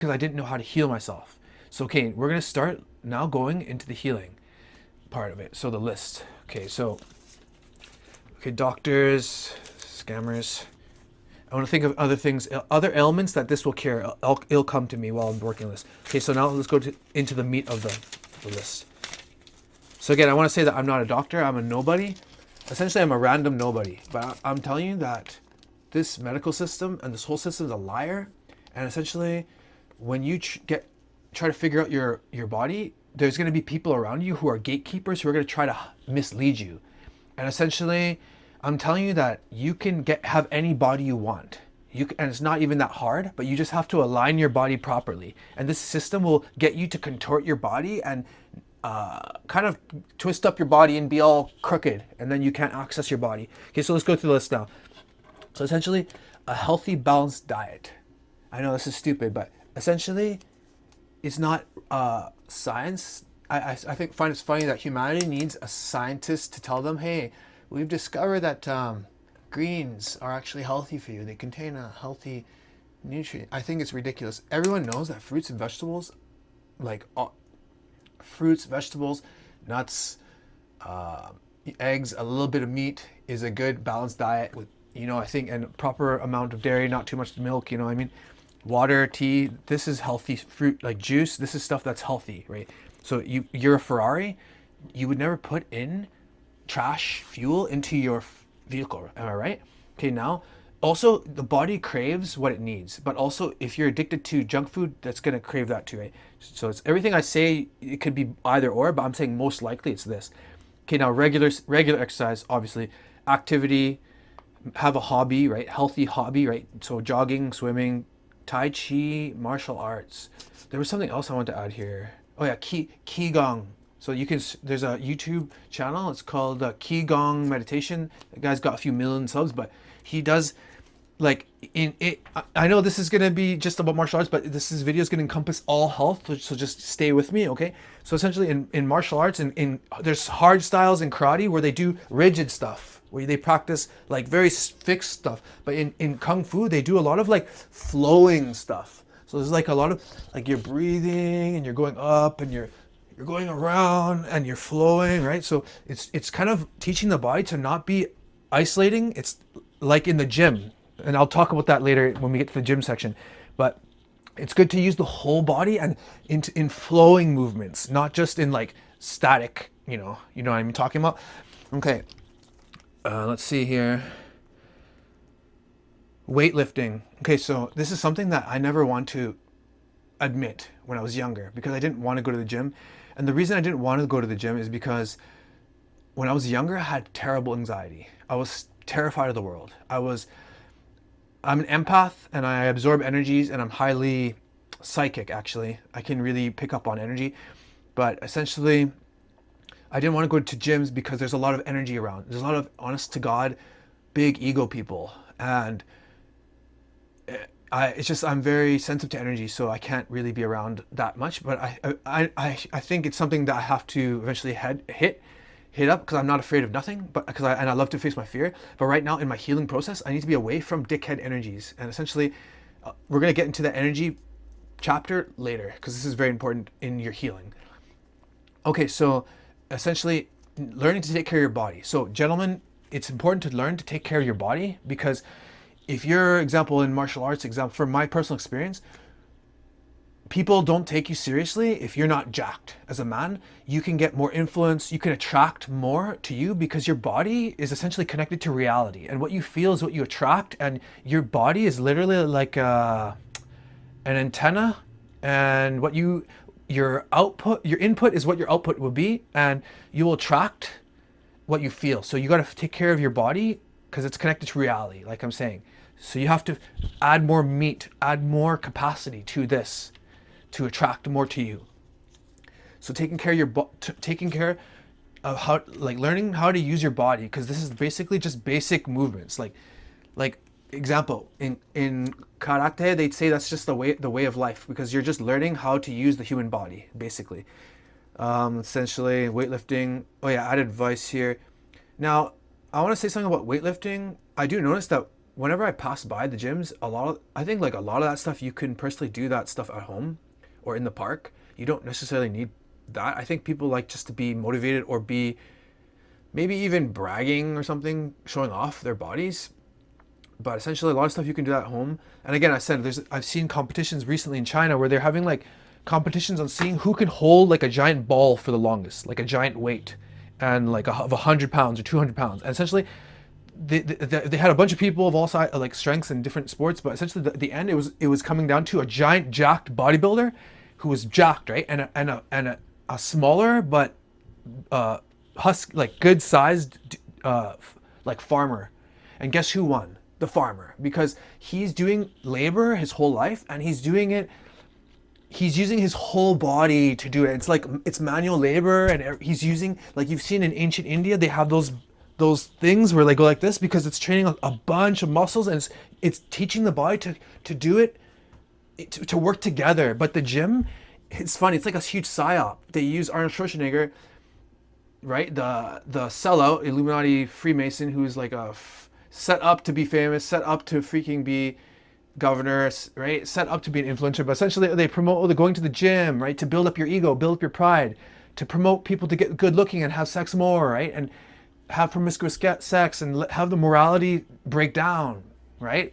because I didn't know how to heal myself. So, okay, we're going to start now going into the healing part of it. So the list. Okay, so, okay, doctors, scammers. I want to think of other things, other ailments that this will cure. It'll come to me while I'm working this. Okay, so now let's go into the meat of the list. So again, I want to say that I'm not a doctor. I'm a nobody. Essentially, I'm a random nobody. But I'm telling you that this medical system and this whole system is a liar. And essentially, when you try to figure out your body, there's going to be people around you who are gatekeepers who are going to try to mislead you. And essentially, I'm telling you that you can have any body you want. And it's not even that hard, but you just have to align your body properly. And this system will get you to contort your body and kind of twist up your body and be all crooked, and then you can't access your body. Okay, so let's go through the list now. So essentially, a healthy, balanced diet. I know this is stupid, but essentially, it's not science. I find it's funny that humanity needs a scientist to tell them, hey, we've discovered that greens are actually healthy for you. They contain a healthy nutrient. I think it's ridiculous. Everyone knows that fruits and vegetables, like fruits, vegetables, nuts, eggs, a little bit of meat is a good balanced diet with, I think, and proper amount of dairy, not too much milk, what I mean? Water, tea, this is healthy. Fruit, like juice, this is stuff that's healthy, right? So you're a Ferrari, you would never put in trash fuel into your vehicle, am I right? Okay, now, also, the body craves what it needs, but also if you're addicted to junk food, that's going to crave that too, right? So it's everything I say, it could be either or, but I'm saying most likely it's this. Okay, now regular exercise, obviously, activity, have a hobby, right? Healthy hobby, right? So jogging, swimming, Tai Chi, martial arts. There was something else I want to add here. Oh yeah, Qigong. So there's a YouTube channel. It's called Qigong Meditation. The guy's got a few million subs, but he does like in it. I know this is gonna be just about martial arts, but this video is gonna encompass all health. So just stay with me, okay? So essentially, in martial arts, there's hard styles in karate where they do rigid stuff, where they practice like very fixed stuff. But in kung fu, they do a lot of like flowing stuff. So there's like a lot of like you're breathing and you're going up and you're going around and you're flowing, right? So it's kind of teaching the body to not be isolating. It's like in the gym, and I'll talk about that later when we get to the gym section. But it's good to use the whole body and in flowing movements, not just in like static. You know what I'm talking about. Okay, let's see here. Weightlifting. Okay, so this is something that I never want to admit when I was younger because I didn't want to go to the gym. And the reason I didn't want to go to the gym is because when I was younger, I had terrible anxiety. I was terrified of the world. I'm an empath and I absorb energies, and I'm highly psychic, actually. I can really pick up on energy. But essentially, I didn't want to go to gyms because there's a lot of energy around. There's a lot of, honest to God, big ego people. And I'm very sensitive to energy, so I can't really be around that much. But I think it's something that I have to eventually hit up because I'm not afraid of nothing. But I love to face my fear. But right now in my healing process, I need to be away from dickhead energies. And essentially, we're gonna get into the energy chapter later because this is very important in your healing. Okay, so essentially, learning to take care of your body. So, gentlemen, it's important to learn to take care of your body because if you're, example, in martial arts, from my personal experience, people don't take you seriously if you're not jacked. As a man, you can get more influence, you can attract more to you because your body is essentially connected to reality. And what you feel is what you attract, and your body is literally like an antenna, and your input is what your output will be, and you will attract what you feel. So you got to take care of your body because it's connected to reality, like I'm saying. So you have to add more meat, add more capacity to this to attract more to you. So taking care of how, like learning how to use your body, because this is basically just basic movements. Like example, in karate, they'd say that's just the way of life because you're just learning how to use the human body, basically. Essentially, weightlifting. Oh yeah, added advice here. Now, I want to say something about weightlifting. I do notice that whenever I pass by the gyms, I think like a lot of that stuff you can personally do that stuff at home or in the park. You don't necessarily need that. I think people like just to be motivated or be maybe even bragging or something, showing off their bodies. But essentially a lot of stuff you can do at home. And again, I've seen competitions recently in China where they're having like competitions on seeing who can hold like a giant ball for the longest, like a giant weight, and like of 100 pounds or 200 pounds. And essentially they had a bunch of people of all sides, like strengths and different sports, but essentially the end it was coming down to a giant jacked bodybuilder who was jacked, right, and a smaller but like good sized like farmer. And guess who won? The farmer, because he's doing labor his whole life and he's using his whole body to do it. It's like it's manual labor, and he's using, like you've seen in ancient India, they have those things where they go like this because it's training a bunch of muscles, and it's teaching the body to do it, to work together. But the gym, it's funny, it's like a huge psyop. They use Arnold Schwarzenegger, right, the sellout Illuminati Freemason, who's like set up to be famous, set up to freaking be governor, right, set up to be an influencer. But essentially they promote going to the gym, right, to build up your ego, build up your pride, to promote people to get good looking and have sex more, right, and have promiscuous sex and have the morality break down, right,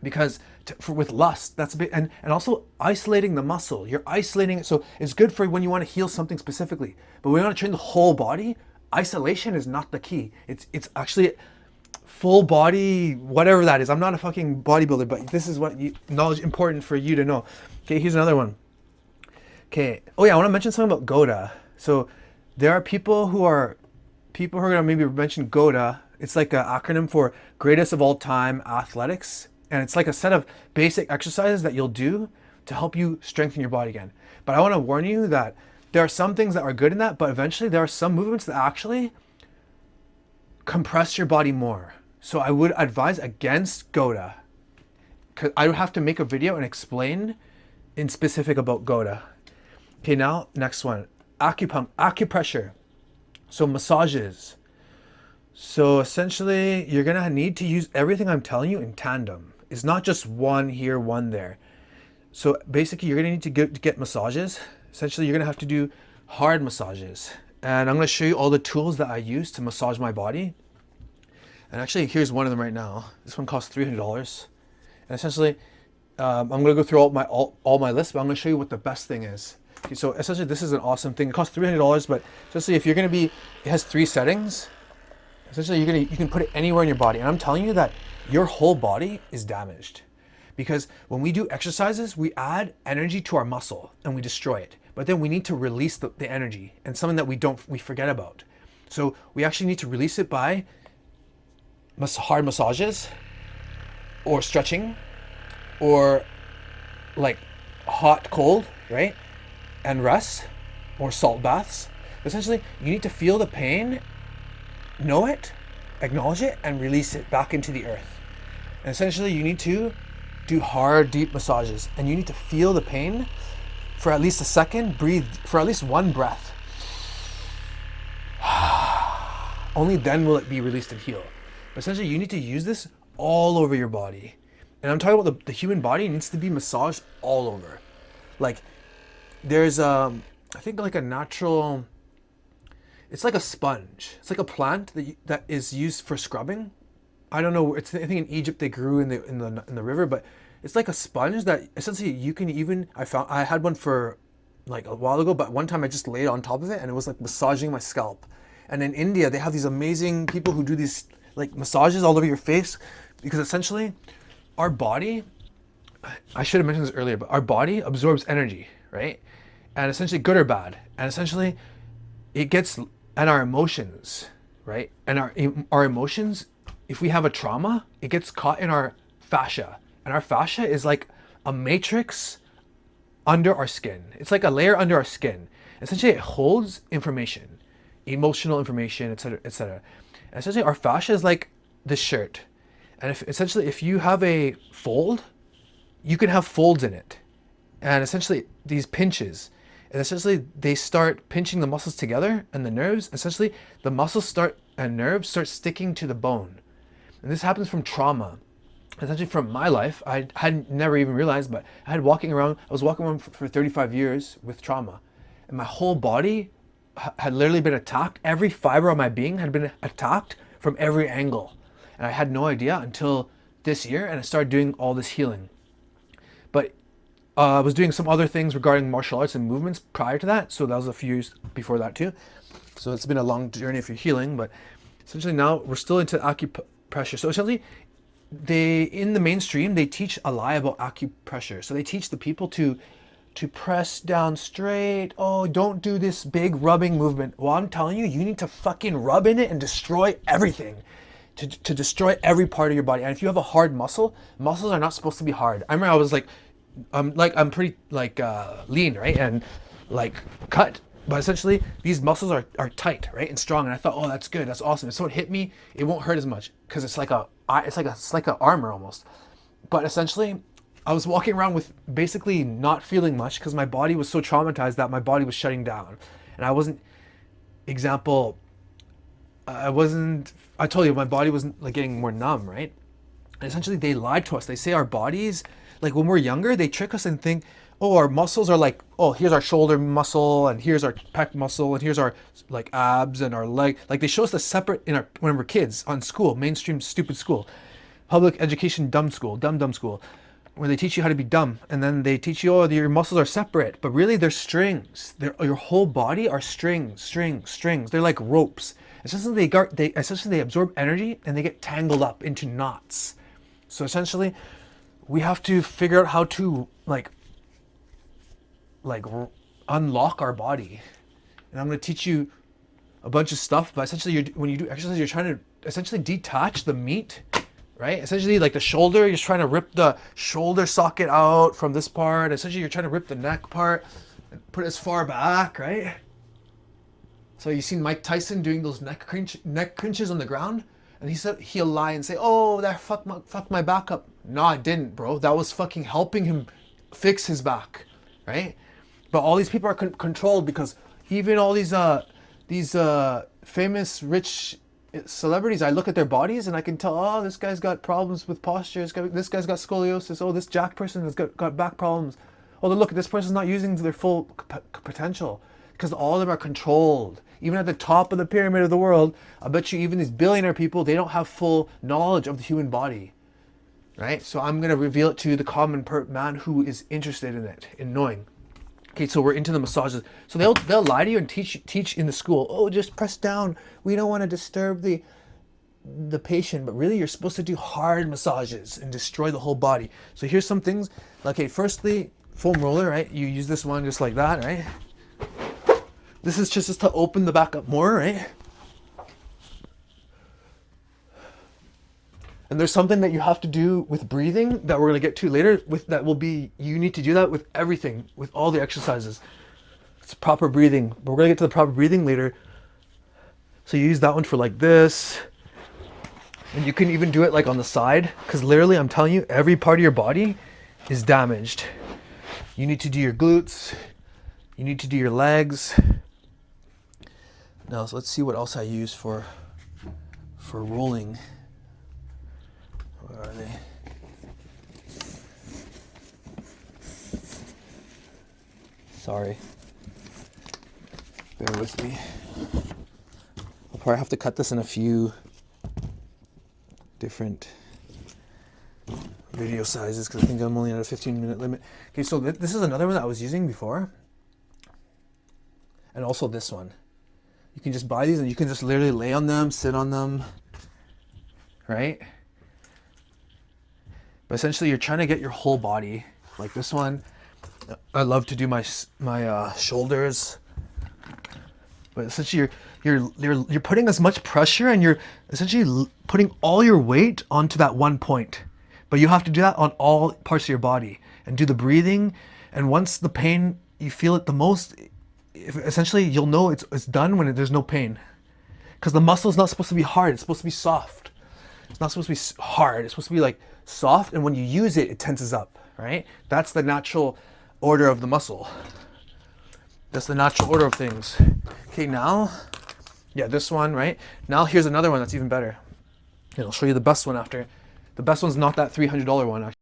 because with lust, that's a bit, and also isolating the muscle. You're isolating it, so it's good for when you want to heal something specifically. But when you want to train the whole body, isolation is not the key. It's actually full body, whatever that is. I'm not a fucking bodybuilder, but this is what knowledge important for you to know. Okay, here's another one. Okay, oh yeah, I want to mention something about GOATA. So there are people who are going to maybe mention GOATA. It's like an acronym for Greatest of All Time Athletics. And it's like a set of basic exercises that you'll do to help you strengthen your body again. But I want to warn you that there are some things that are good in that, but eventually there are some movements that actually compress your body more. So I would advise against GOATA, because I would have to make a video and explain in specific about GOATA. Okay, now next one, acupressure. So massages. So essentially you're gonna need to use everything I'm telling you in tandem. It's not just one here, one there. So basically you're gonna need to get massages. Essentially you're gonna have to do hard massages. And I'm gonna show you all the tools that I use to massage my body. And actually here's one of them right now. This one costs $300. And essentially I'm gonna go through all my lists, but I'm gonna show you what the best thing is. Okay, so essentially this is an awesome thing. It costs $300, but essentially if you're gonna be, it has 3 settings. Essentially you can put it anywhere in your body. And I'm telling you that your whole body is damaged, because when we do exercises, we add energy to our muscle and we destroy it. But then we need to release the energy, and something that we forget about. So we actually need to release it by hard massages or stretching or like hot, cold, right? And rest or salt baths. Essentially, you need to feel the pain, know it, acknowledge it, and release it back into the earth. And essentially, you need to do hard, deep massages, and you need to feel the pain for at least a second, breathe for at least one breath. Only then will it be released and heal. But essentially, you need to use this all over your body. And I'm talking about the human body needs to be massaged all over. Like, there's, I think like a natural, it's like a sponge. It's like a plant that is used for scrubbing. I don't know. I think in Egypt they grew in the river, but it's like a sponge that essentially you can even. I had one for like a while ago, but one time I just laid on top of it and it was like massaging my scalp. And in India they have these amazing people who do these like massages all over your face, because essentially our body, I should have mentioned this earlier, but our body absorbs energy, right? And essentially good or bad. And essentially it gets, and our emotions, right? And our emotions, if we have a trauma, it gets caught in our fascia. And our fascia is like a matrix under our skin. It's like a layer under our skin. Essentially it holds information, emotional information, etc., etc. And essentially our fascia is like this shirt. And if you have a fold, you can have folds in it. And essentially these pinches, and essentially they start pinching the muscles together and the nerves. Essentially the muscles and nerves start sticking to the bone. And this happens from trauma. essentially from my life, I had never even realized, but I was walking around for 35 years with trauma. And my whole body had literally been attacked. Every fiber of my being had been attacked from every angle. And I had no idea until this year, and I started doing all this healing. But I was doing some other things regarding martial arts and movements prior to that. So that was a few years before that too. So it's been a long journey if you're healing, but essentially now we're still into acupressure. So essentially, in the mainstream, they teach a lie about acupressure. So they teach the people to press down straight. Oh, don't do this big rubbing movement. Well, I'm telling you, you need to fucking rub in it and destroy everything. To destroy every part of your body. And if you have a hard muscles are not supposed to be hard. I remember I was I'm pretty lean, right? And like cut. But essentially, these muscles are tight, right, and strong. And I thought, oh, that's good, that's awesome. If someone hit me, it won't hurt as much because it's like a armor almost. But essentially, I was walking around with basically not feeling much because my body was so traumatized that my body was shutting down, and I wasn't. Example, I told you my body wasn't like getting more numb, right? And essentially, they lied to us. They say our bodies, like when we're younger, they trick us and think, oh, our muscles are like, oh, here's our shoulder muscle, and here's our pec muscle, and here's our like abs and our leg. Like they show us the separate when we're kids on school, mainstream stupid school, public education dumb school, where they teach you how to be dumb, and then they teach you, oh, your muscles are separate, but really they're strings. Your whole body are strings. They're like ropes. Essentially, they absorb energy and they get tangled up into knots. So essentially, we have to figure out how to like unlock our body. And I'm going to teach you a bunch of stuff, but essentially when you do exercise, you're trying to essentially detach the meat, right? Essentially like the shoulder, you're trying to rip the shoulder socket out from this part. Essentially you're trying to rip the neck part and put it as far back, right? So you seen Mike Tyson doing those neck crunches on the ground? And he said he'll lie and say, oh, that fucked my back up. No, I didn't, bro. That was fucking helping him fix his back, right? But all these people are controlled because even all these famous rich celebrities, I look at their bodies and I can tell, oh, this guy's got problems with posture. This guy's got scoliosis. Oh, this jacked person has got back problems. Oh, look, this person's not using their full potential because all of them are controlled. Even at the top of the pyramid of the world, I bet you even these billionaire people, they don't have full knowledge of the human body, right? So I'm going to reveal it to the common man who is interested in it, in knowing. Okay, so we're into the massages. So they'll lie to you and teach in the school. Oh, just press down. We don't want to disturb the patient, but really you're supposed to do hard massages and destroy the whole body. So here's some things. Okay, firstly, foam roller, right? You use this one just like that, right? This is just to open the back up more, right? And there's something that you have to do with breathing that we're going to get to later. You need to do that with everything, with all the exercises. It's proper breathing, but we're going to get to the proper breathing later. So you use that one for like this. And you can even do it like on the side, because literally I'm telling you, every part of your body is damaged. You need to do your glutes. You need to do your legs. Now, so let's see what else I use for rolling. Where are they? Sorry. Bear with me. I'll probably have to cut this in a few different video sizes because I think I'm only at a 15-minute limit. Okay, so this is another one that I was using before. And also this one. You can just buy these and you can just literally lay on them, sit on them, right? But essentially you're trying to get your whole body, like this one. I love to do my shoulders. But essentially you're putting as much pressure and you're essentially putting all your weight onto that one point. But you have to do that on all parts of your body and do the breathing. And once the pain, you feel it the most, essentially you'll know it's done when there's no pain. Because the muscle is not supposed to be hard, it's supposed to be soft. It's not supposed to be hard, it's supposed to be like soft, and when you use it, it tenses up, right? That's the natural order of the muscle. That's the natural order of things. Okay, now, yeah, this one, right? Now here's another one that's even better. And I'll show you the best one after. The best one's not that $300 one, actually.